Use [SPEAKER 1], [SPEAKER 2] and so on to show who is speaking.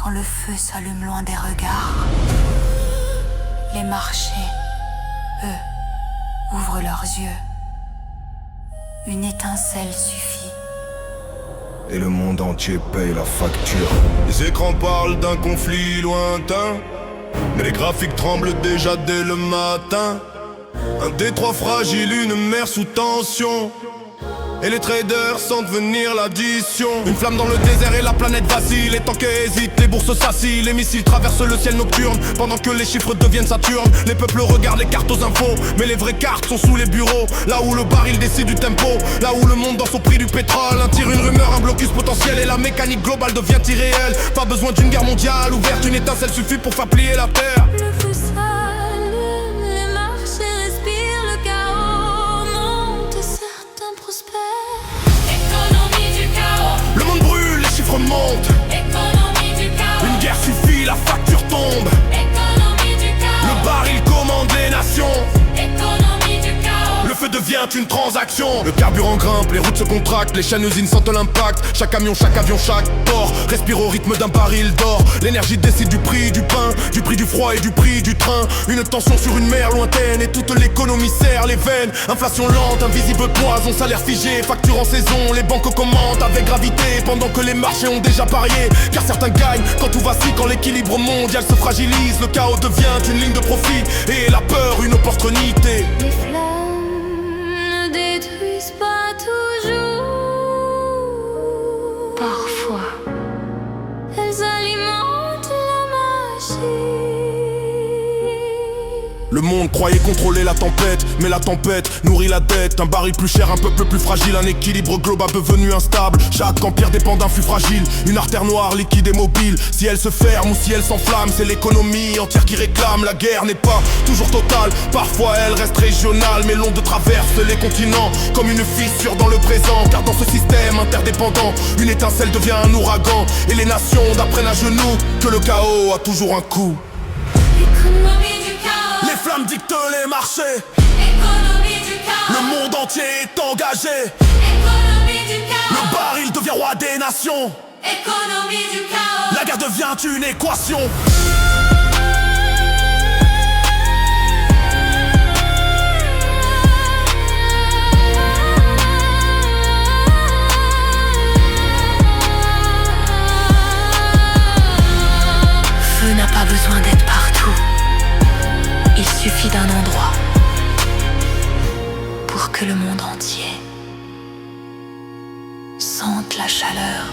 [SPEAKER 1] quand le feu s'allume loin des regards. Les marchés, eux, ouvrent leurs yeux. Une étincelle suffit.
[SPEAKER 2] Et le monde entier paye la facture. Les écrans parlent d'un conflit lointain, mais les graphiques tremblent déjà dès le matin. Un détroit fragile, une mer sous tension, et les traders sentent venir l'addition. Une flamme dans le désert et la planète vacille. Les tanks hésitent, les bourses s'assillent. Les missiles traversent le ciel nocturne pendant que les chiffres deviennent saturnes. Les peuples regardent les cartes aux infos, mais les vraies cartes sont sous les bureaux. Là où le baril décide du tempo, là où le monde dans son prix du pétrole. Un tir, une rumeur, un blocus potentiel, et la mécanique globale devient irréelle. Pas besoin d'une guerre mondiale ouverte, une étincelle suffit pour faire plier la terre.
[SPEAKER 3] Le feu s'allume, les marchés respirent, le chaos monte, certains prospèrent. Économie du chaos.
[SPEAKER 2] Le monde brûle, les chiffres montent.
[SPEAKER 3] Économie du chaos.
[SPEAKER 2] Une guerre suffit, la facture tombe.
[SPEAKER 3] Économie du chaos.
[SPEAKER 2] Le baril commande les nations.
[SPEAKER 3] Économie du chaos.
[SPEAKER 2] Le feu devient une transaction. Le carburant grimpe, les routes se contractent, les chaînes usines sentent l'impact. Chaque camion, chaque avion, chaque port respire au rythme d'un baril d'or. L'énergie décide du prix du pain, du prix du froid et du prix du train. Une tension sur une mer lointaine et toute l'économie serre les veines. Inflation lente, invisible poison, salaire figé, facture en saison. Les banques commentent avec gravité pendant que les marchés ont déjà parié. Car certains gagnent quand tout vacille, quand l'équilibre mondial se fragilise. Le chaos devient une ligne de profit et la peur une opportunité.
[SPEAKER 3] Les flammes ne détruisent pas toujours.
[SPEAKER 1] Parfois,
[SPEAKER 3] Elles alimentent la machine.
[SPEAKER 2] Le monde croyait contrôler la tempête, mais la tempête nourrit la dette. Un baril plus cher, un peuple plus fragile, un équilibre global devenu instable. Chaque empire dépend d'un flux fragile, une artère noire liquide et mobile. Si elle se ferme ou si elle s'enflamme, c'est l'économie entière qui réclame. La guerre n'est pas toujours totale, parfois elle reste régionale, mais l'onde traverse les continents comme une fissure dans le présent. Car dans ce système interdépendant, une étincelle devient un ouragan, et les nations apprennent à genoux que le chaos a toujours un coût.
[SPEAKER 3] Économie du chaos.
[SPEAKER 2] Les flammes dictent les marchés,
[SPEAKER 3] Économie du chaos.
[SPEAKER 2] le monde entier est engagé.
[SPEAKER 3] Économie du chaos.
[SPEAKER 2] Le baril devient roi des nations.
[SPEAKER 3] Économie du chaos.
[SPEAKER 2] La guerre devient une équation.
[SPEAKER 1] feu n'a pas besoin d'être partout. Il suffit d'un endroit pour que le monde entier sente la chaleur